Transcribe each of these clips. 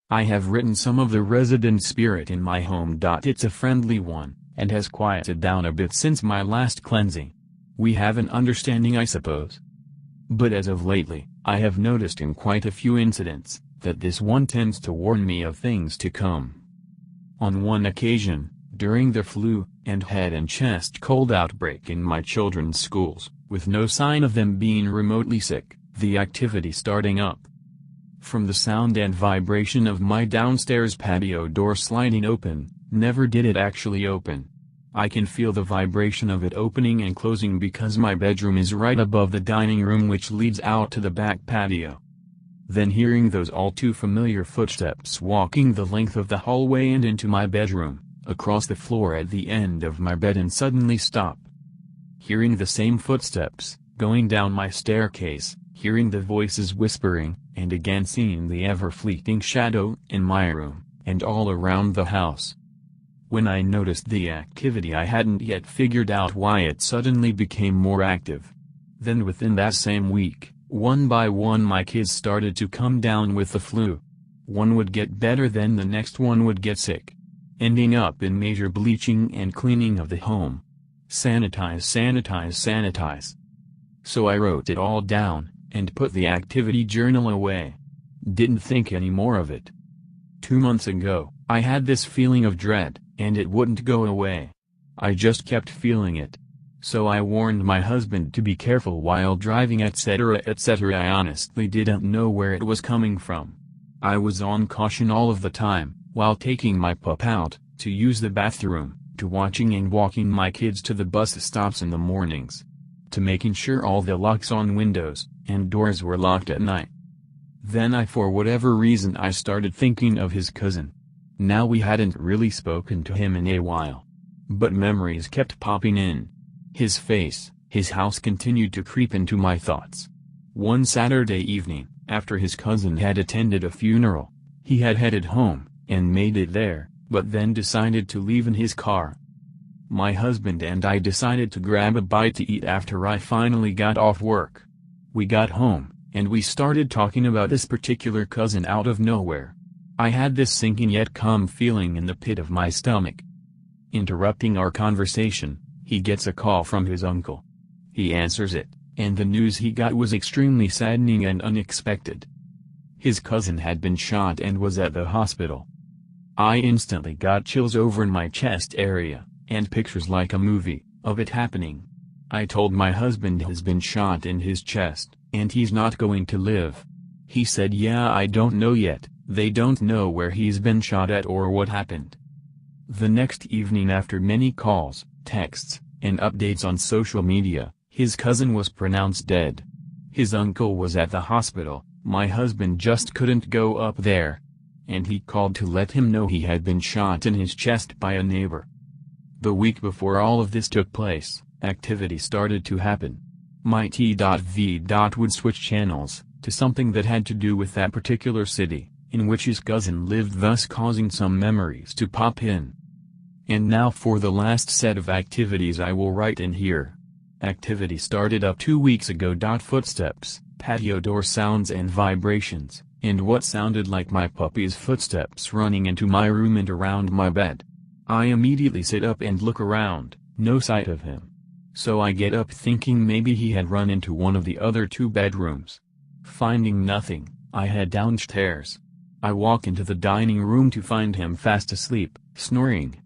I have written some of the resident spirit in my home. It's a friendly one, and has quieted down a bit since my last cleansing. We have an understanding, I suppose. But as of lately, I have noticed in quite a few incidents, that this one tends to warn me of things to come. On one occasion, during the flu and head and chest cold outbreak in my children's schools, with no sign of them being remotely sick, the activity starting up. From the sound and vibration of my downstairs patio door sliding open, never did it actually open. I can feel the vibration of it opening and closing because my bedroom is right above the dining room, which leads out to the back patio. Then hearing those all too familiar footsteps walking the length of the hallway and into my bedroom, across the floor at the end of my bed, and suddenly stop. Hearing the same footsteps, going down my staircase, hearing the voices whispering, and again seeing the ever-fleeting shadow in my room, and all around the house. When I noticed the activity, I hadn't yet figured out why it suddenly became more active. Then within that same week, one by one my kids started to come down with the flu. One would get better, then the next one would get sick, ending up in major bleaching and cleaning of the home. Sanitize, sanitize, sanitize. So I wrote it all down, and put the activity journal away. Didn't think any more of it. 2 months ago, I had this feeling of dread, and it wouldn't go away. I just kept feeling it. So I warned my husband to be careful while driving, etc., etc. I honestly didn't know where it was coming from. I was on caution all of the time, while taking my pup out, to use the bathroom, to watching and walking my kids to the bus stops in the mornings, to making sure all the locks on windows and doors were locked at night. Then for whatever reason, I started thinking of his cousin. Now we hadn't really spoken to him in a while, but memories kept popping in. His face, his house continued to creep into my thoughts. One Saturday evening, after his cousin had attended a funeral, he had headed home, and made it there, but then decided to leave in his car. My husband and I decided to grab a bite to eat after I finally got off work. We got home, and we started talking about this particular cousin out of nowhere. I had this sinking yet calm feeling in the pit of my stomach. Interrupting our conversation, he gets a call from his uncle. He answers it, and the news he got was extremely saddening and unexpected. His cousin had been shot and was at the hospital. I instantly got chills over in my chest area, and pictures like a movie, of it happening. I told my husband he's been shot in his chest, and he's not going to live. He said, yeah, I don't know yet, they don't know where he's been shot at or what happened. The next evening, after many calls, texts, and updates on social media, his cousin was pronounced dead. His uncle was at the hospital, my husband just couldn't go up there. And he called to let him know he had been shot in his chest by a neighbor. The week before all of this took place, activity started to happen. My T.V. would switch channels, to something that had to do with that particular city, in which his cousin lived, thus causing some memories to pop in. And now for the last set of activities I will write in here. Activity started up 2 weeks ago. Footsteps, patio door sounds and vibrations, and what sounded like my puppy's footsteps running into my room and around my bed. I immediately sit up and look around, no sight of him. So I get up thinking maybe he had run into one of the other 2 bedrooms. Finding nothing, I head downstairs. I walk into the dining room to find him fast asleep, snoring.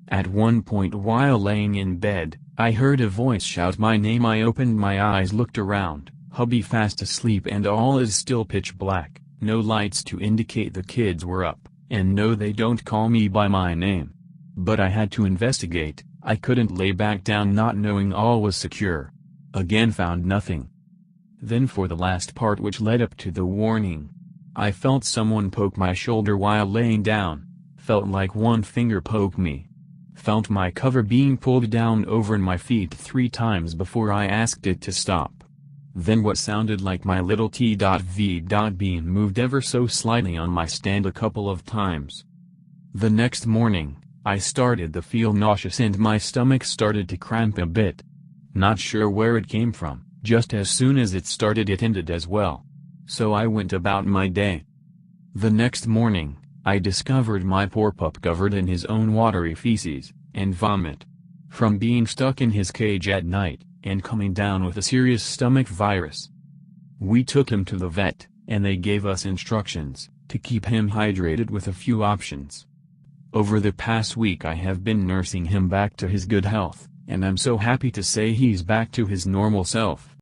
At one point while laying in bed, I heard a voice shout my name. I opened my eyes, looked around, hubby fast asleep, and all is still pitch black, no lights to indicate the kids were up, and no, they don't call me by my name. But I had to investigate. I couldn't lay back down not knowing all was secure. Again found nothing. Then for the last part, which led up to the warning, I felt someone poke my shoulder while laying down, felt like one finger poke me. Felt my cover being pulled down over my feet 3 times before I asked it to stop. Then what sounded like my little T.V. being moved ever so slightly on my stand a couple of times. The next morning, I started to feel nauseous and my stomach started to cramp a bit. Not sure where it came from, just as soon as it started it ended as well. So I went about my day. The next morning, I discovered my poor pup covered in his own watery feces and vomit. From being stuck in his cage at night, and coming down with a serious stomach virus. We took him to the vet, and they gave us instructions to keep him hydrated with a few options. Over the past week I have been nursing him back to his good health, and I'm so happy to say he's back to his normal self.